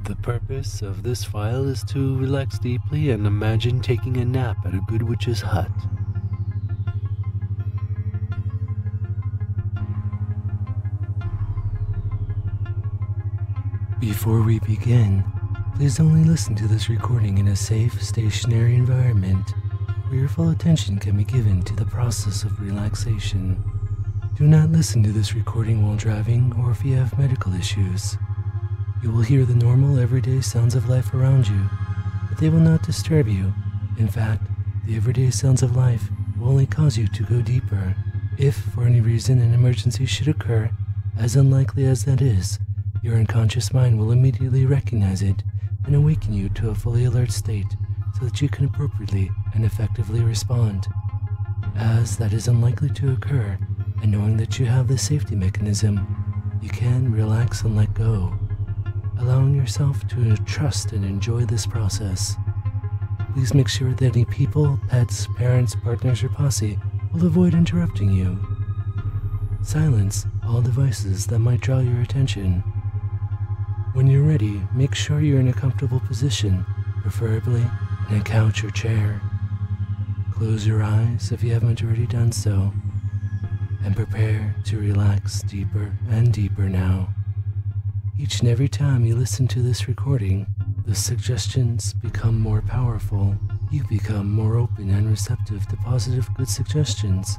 The purpose of this file is to relax deeply and imagine taking a nap at a good witch's hut. Before we begin, please only listen to this recording in a safe, stationary environment where your full attention can be given to the process of relaxation. Do not listen to this recording while driving or if you have medical issues. You will hear the normal, everyday sounds of life around you, but they will not disturb you. In fact, the everyday sounds of life will only cause you to go deeper. If, for any reason, an emergency should occur, as unlikely as that is, your unconscious mind will immediately recognize it and awaken you to a fully alert state so that you can appropriately and effectively respond. As that is unlikely to occur, and knowing that you have this safety mechanism, you can relax and let go, allowing yourself to trust and enjoy this process. Please make sure that any people, pets, parents, partners, or posse will avoid interrupting you. Silence all devices that might draw your attention. When you're ready, make sure you're in a comfortable position, preferably in a couch or chair. Close your eyes if you haven't already done so, and prepare to relax deeper and deeper now. Each and every time you listen to this recording, the suggestions become more powerful. You become more open and receptive to positive, good suggestions,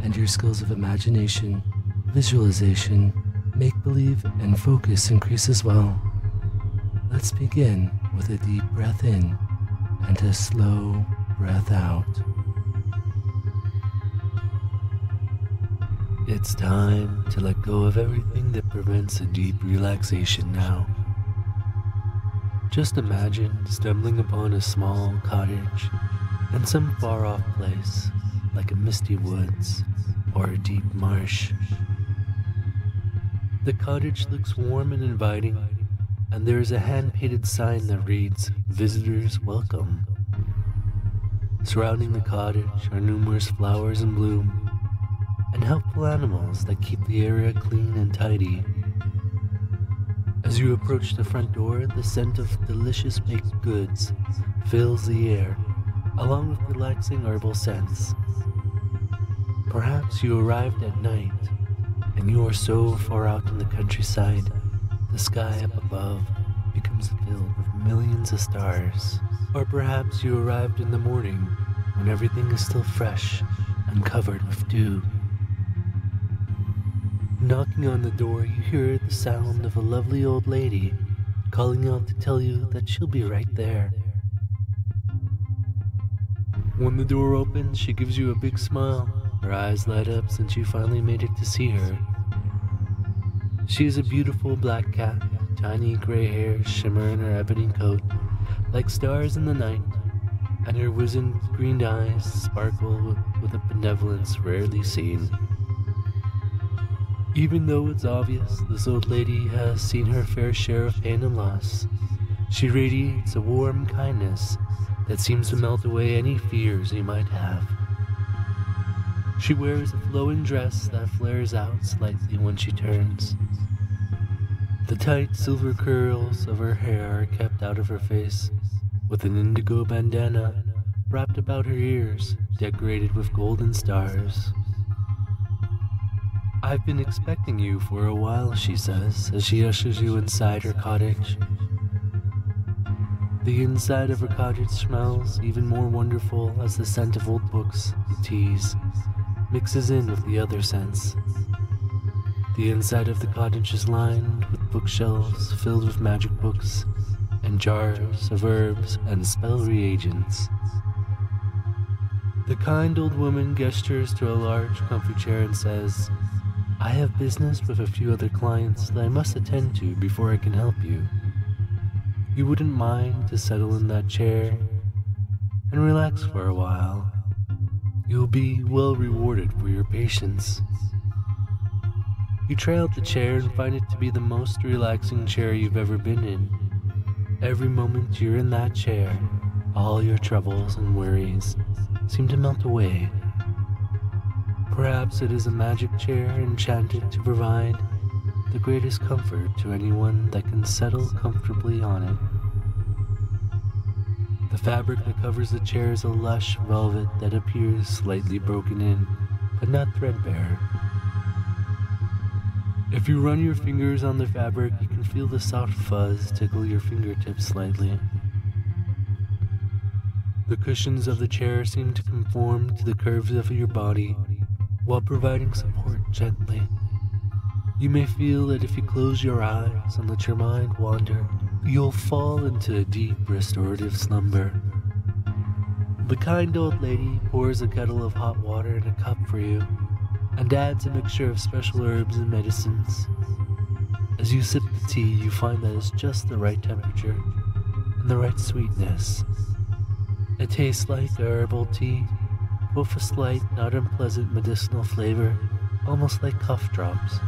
and your skills of imagination, visualization, make-believe, and focus increase as well. Let's begin with a deep breath in and a slow breath out. It's time to let go of everything that prevents a deep relaxation now. Just imagine stumbling upon a small cottage in some far-off place, like a misty woods or a deep marsh. The cottage looks warm and inviting, and there is a hand-painted sign that reads, "Visitors Welcome." Surrounding the cottage are numerous flowers in bloom, and helpful animals that keep the area clean and tidy. As you approach the front door, the scent of delicious baked goods fills the air, along with relaxing herbal scents. Perhaps you arrived at night, and you are so far out in the countryside, the sky up above becomes filled with millions of stars. Or perhaps you arrived in the morning, when everything is still fresh and covered with dew. Knocking on the door, you hear the sound of a lovely old lady calling out to tell you that she'll be right there. When the door opens, she gives you a big smile. Her eyes light up since you finally made it to see her. She is a beautiful black cat, tiny gray hairs shimmer in her ebony coat like stars in the night, and her wizened green eyes sparkle with a benevolence rarely seen. Even though it's obvious this old lady has seen her fair share of pain and loss, she radiates a warm kindness that seems to melt away any fears you might have. She wears a flowing dress that flares out slightly when she turns. The tight silver curls of her hair are kept out of her face, with an indigo bandana wrapped about her ears, decorated with golden stars. "I've been expecting you for a while," she says, as she ushers you inside her cottage. The inside of her cottage smells even more wonderful as the scent of old books and teas mixes in with the other scents. The inside of the cottage is lined with bookshelves filled with magic books and jars of herbs and spell reagents. The kind old woman gestures to a large comfy chair and says, "I have business with a few other clients that I must attend to before I can help you. You wouldn't mind to settle in that chair and relax for a while. You'll be well rewarded for your patience." You try out the chair and find it to be the most relaxing chair you've ever been in. Every moment you're in that chair, all your troubles and worries seem to melt away. Perhaps it is a magic chair enchanted to provide the greatest comfort to anyone that can settle comfortably on it. The fabric that covers the chair is a lush velvet that appears slightly broken in, but not threadbare. If you run your fingers on the fabric, you can feel the soft fuzz tickle your fingertips slightly. The cushions of the chair seem to conform to the curves of your body while providing support gently. You may feel that if you close your eyes and let your mind wander, you'll fall into a deep restorative slumber. The kind old lady pours a kettle of hot water in a cup for you and adds a mixture of special herbs and medicines. As you sip the tea, you find that it's just the right temperature and the right sweetness. It tastes like a herbal tea, with a slight, not unpleasant medicinal flavor, almost like cough drops.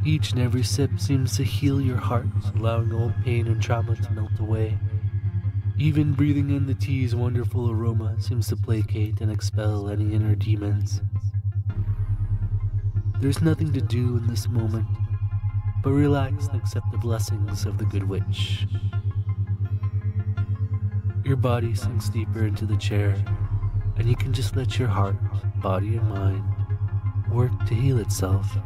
Each and every sip seems to heal your heart, allowing old pain and trauma to melt away. Even breathing in the tea's wonderful aroma seems to placate and expel any inner demons. There's nothing to do in this moment, but relax and accept the blessings of the good witch. Your body sinks deeper into the chair, and you can just let your heart, body, and mind work to heal itself,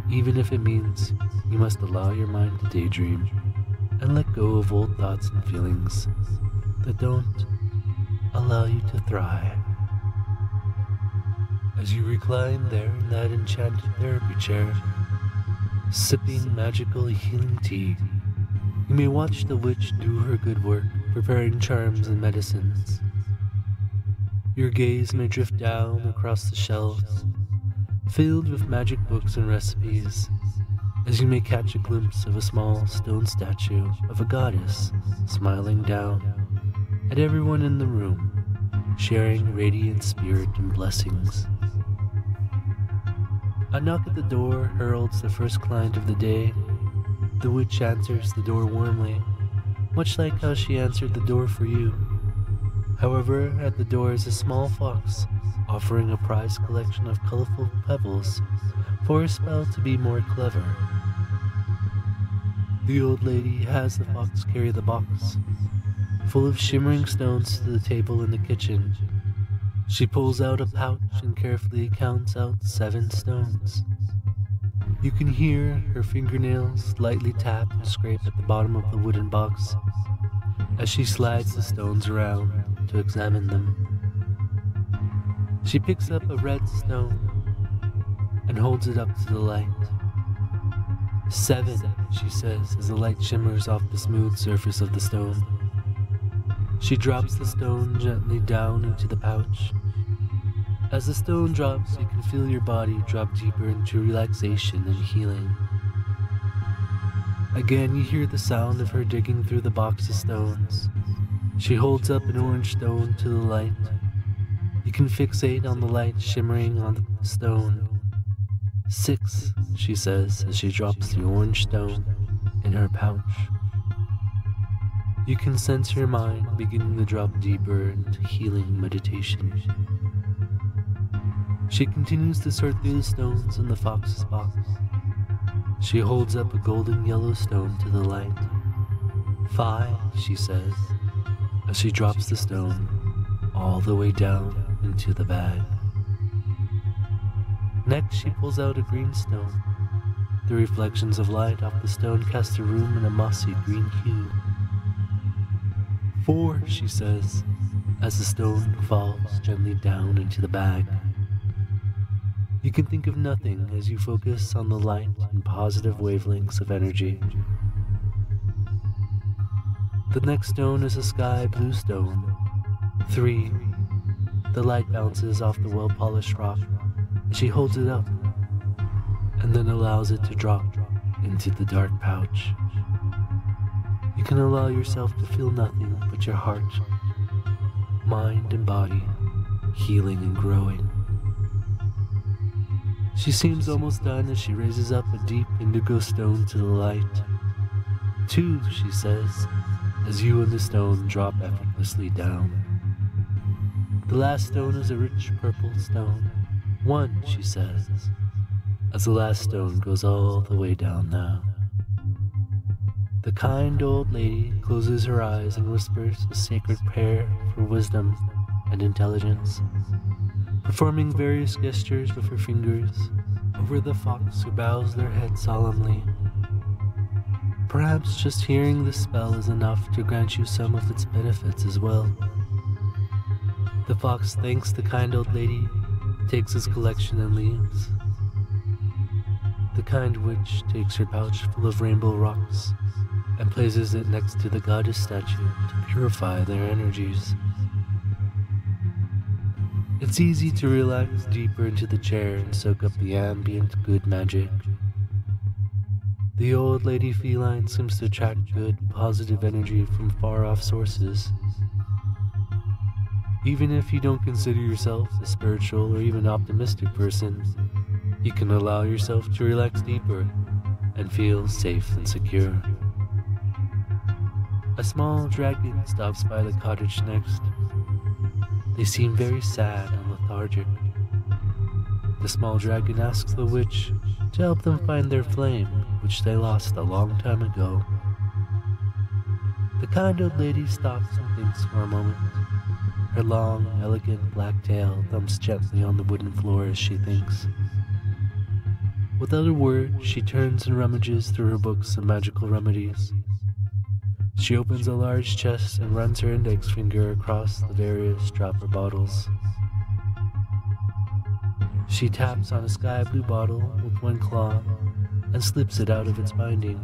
even if it means you must allow your mind to daydream and let go of old thoughts and feelings that don't allow you to thrive. As you recline there in that enchanted therapy chair, sipping magical healing tea, you may watch the witch do her good work, preparing charms and medicines. Your gaze may drift down across the shelves, filled with magic books and recipes, as you may catch a glimpse of a small stone statue of a goddess smiling down at everyone in the room, sharing radiant spirit and blessings. A knock at the door heralds the first client of the day. The witch answers the door warmly, much like how she answered the door for you. However, at the door is a small fox, offering a prized collection of colorful pebbles for a spell to be more clever. The old lady has the fox carry the box, full of shimmering stones, to the table in the kitchen. She pulls out a pouch and carefully counts out 7 stones. You can hear her fingernails lightly tap and scrape at the bottom of the wooden box as she slides the stones around to examine them. She picks up a red stone and holds it up to the light. 7, she says, as the light shimmers off the smooth surface of the stone. She drops the stone gently down into the pouch. As the stone drops, you can feel your body drop deeper into relaxation and healing. Again, you hear the sound of her digging through the box of stones. She holds up an orange stone to the light. You can fixate on the light shimmering on the stone. 6, she says as she drops the orange stone in her pouch. You can sense her mind beginning to drop deeper into healing meditation. She continues to sort through the stones in the fox's box. She holds up a golden yellow stone to the light. 5, she says, as she drops the stone all the way down into the bag. Next, she pulls out a green stone. The reflections of light off the stone cast the room in a mossy green hue. 4, she says, as the stone falls gently down into the bag. You can think of nothing as you focus on the light and positive wavelengths of energy. The next stone is a sky blue stone. 3. The light bounces off the well-polished rock as she holds it up, and then allows it to drop into the dark pouch. You can allow yourself to feel nothing but your heart, mind, and body healing and growing. She seems almost done as she raises up a deep indigo stone to the light. 2, she says, as you and the stone drop effortlessly down. The last stone is a rich purple stone. 1, she says, as the last stone goes all the way down now. The kind old lady closes her eyes and whispers a sacred prayer for wisdom and intelligence, performing various gestures with her fingers over the fox who bows their head solemnly. Perhaps just hearing the spell is enough to grant you some of its benefits as well. The fox thanks the kind old lady, takes his collection and leaves. The kind witch takes her pouch full of rainbow rocks and places it next to the goddess statue to purify their energies. It's easy to relax deeper into the chair and soak up the ambient good magic. The old lady feline seems to attract good, positive energy from far-off sources. Even if you don't consider yourself a spiritual or even optimistic person, you can allow yourself to relax deeper and feel safe and secure. A small dragon stops by the cottage next. They seem very sad and lethargic. The small dragon asks the witch to help them find their flame, which they lost a long time ago. The kind old lady stops and thinks for a moment. Her long, elegant black tail thumps gently on the wooden floor as she thinks. Without a word, she turns and rummages through her books of magical remedies. She opens a large chest and runs her index finger across the various dropper bottles. She taps on a sky blue bottle with one claw and slips it out of its binding.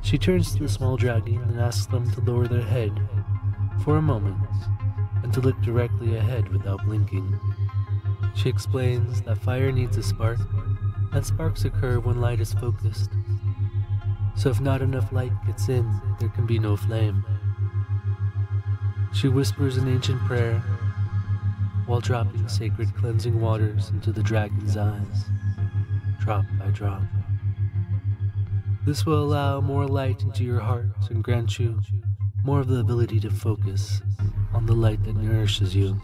She turns to the small dragon and asks them to lower their head for a moment and to look directly ahead without blinking. She explains that fire needs a spark, and sparks occur when light is focused. So if not enough light gets in, there can be no flame. She whispers an ancient prayer while dropping sacred cleansing waters into the dragon's eyes, drop by drop. This will allow more light into your heart and grant you more of the ability to focus on the light that nourishes you.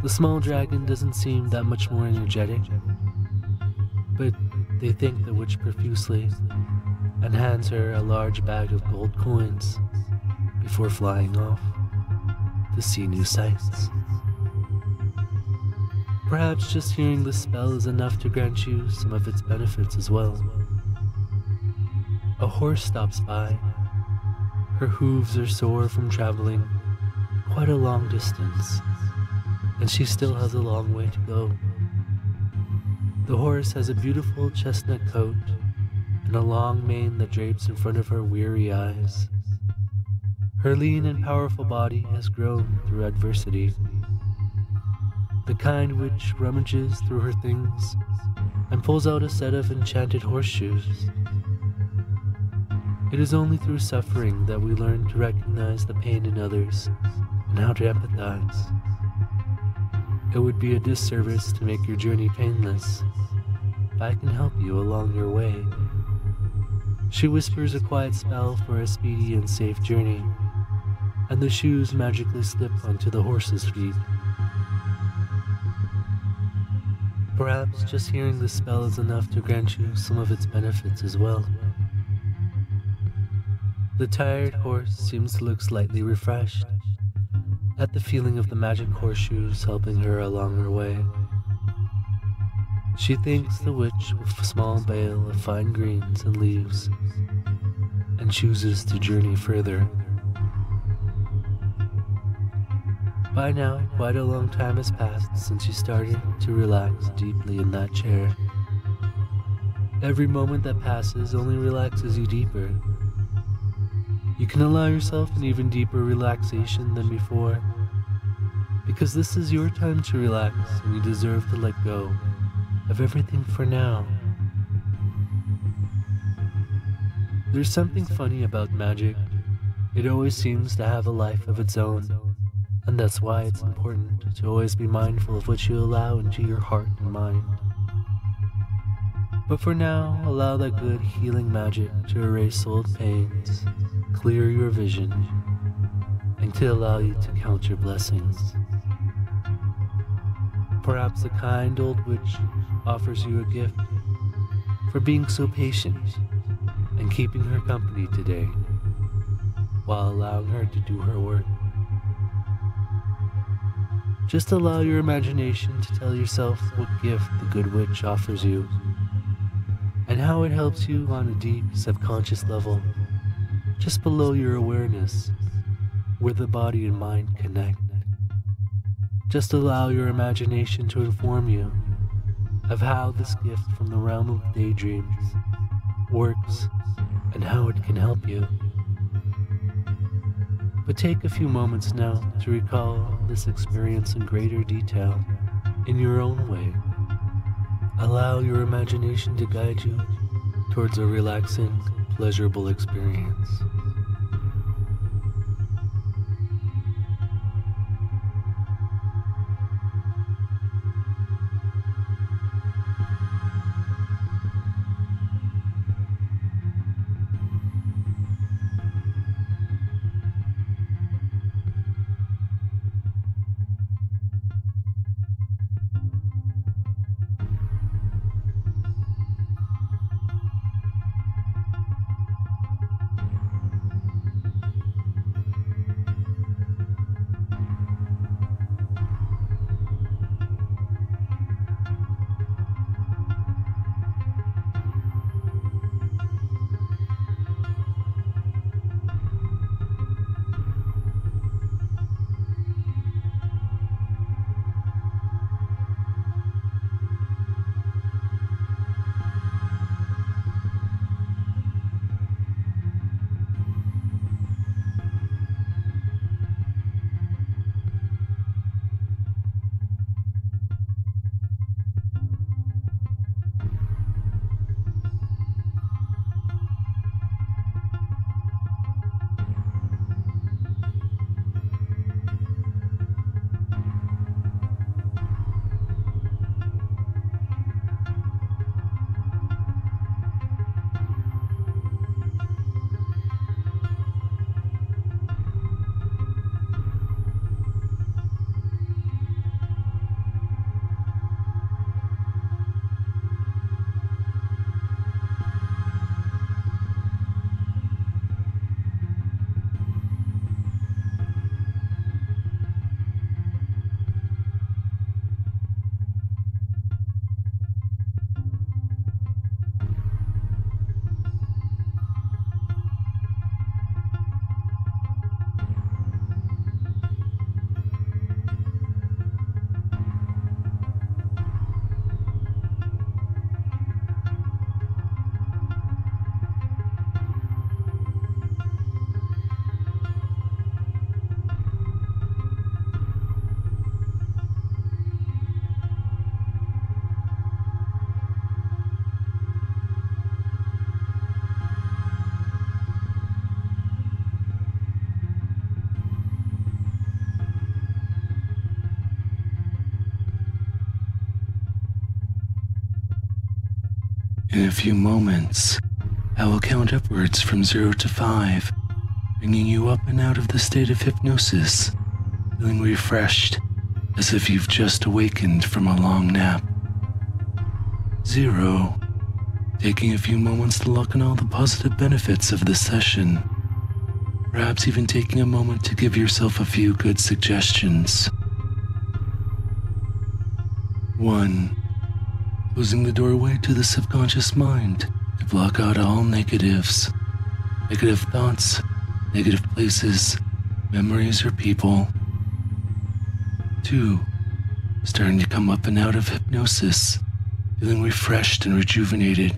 The small dragon doesn't seem that much more energetic, but they thank the witch profusely and hands her a large bag of gold coins before flying off to see new sights. Perhaps just hearing the spell is enough to grant you some of its benefits as well. A horse stops by. Her hooves are sore from traveling quite a long distance, and she still has a long way to go. The horse has a beautiful chestnut coat and a long mane that drapes in front of her weary eyes. Her lean and powerful body has grown through adversity. The kind witch rummages through her things and pulls out a set of enchanted horseshoes. It is only through suffering that we learn to recognize the pain in others and how to empathize. It would be a disservice to make your journey painless if I can help you along your way. She whispers a quiet spell for a speedy and safe journey, and the shoes magically slip onto the horse's feet. Perhaps just hearing the spell is enough to grant you some of its benefits as well. The tired horse seems to look slightly refreshed at the feeling of the magic horseshoes helping her along her way. She thanks the witch with a small bale of fine greens and leaves and chooses to journey further. By now, quite a long time has passed since you started to relax deeply in that chair. Every moment that passes only relaxes you deeper. You can allow yourself an even deeper relaxation than before, because this is your time to relax and you deserve to let go of everything for now. There's something funny about magic. It always seems to have a life of its own, and that's why it's important to always be mindful of what you allow into your heart and mind. But for now, allow that good healing magic to erase old pains, clear your vision, and to allow you to count your blessings. perhaps a kind old witch offers you a gift for being so patient and keeping her company today while allowing her to do her work. Just allow your imagination to tell yourself what gift the good witch offers you and how it helps you on a deep subconscious level, just below your awareness, where the body and mind connect. Just allow your imagination to inform you of how this gift from the realm of daydreams works and how it can help you. But take a few moments now to recall this experience in greater detail in your own way. Allow your imagination to guide you towards a relaxing, pleasurable experience. In a few moments, I will count upwards from 0 to 5, bringing you up and out of the state of hypnosis, feeling refreshed as if you've just awakened from a long nap. 0, taking a few moments to look on all the positive benefits of this session, perhaps even taking a moment to give yourself a few good suggestions. 1, closing the doorway to the subconscious mind to block out all negatives, negative thoughts, negative places, memories, or people. 2, starting to come up and out of hypnosis, feeling refreshed and rejuvenated,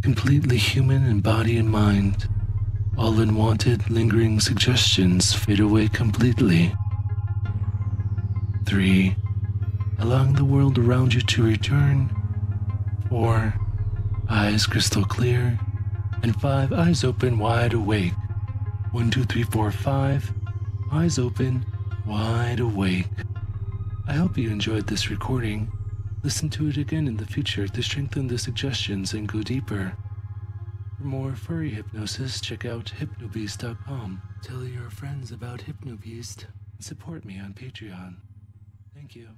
completely human in body and mind. All unwanted, lingering suggestions fade away completely. 3, allowing the world around you to return. 4, eyes crystal clear. And 5, eyes open, wide awake. 1, 2, 3, 4, 5, eyes open, wide awake. I hope you enjoyed this recording. Listen to it again in the future to strengthen the suggestions and go deeper. For more furry hypnosis, check out hypnobeast.com. Tell your friends about Hypnobeast and support me on Patreon. Thank you.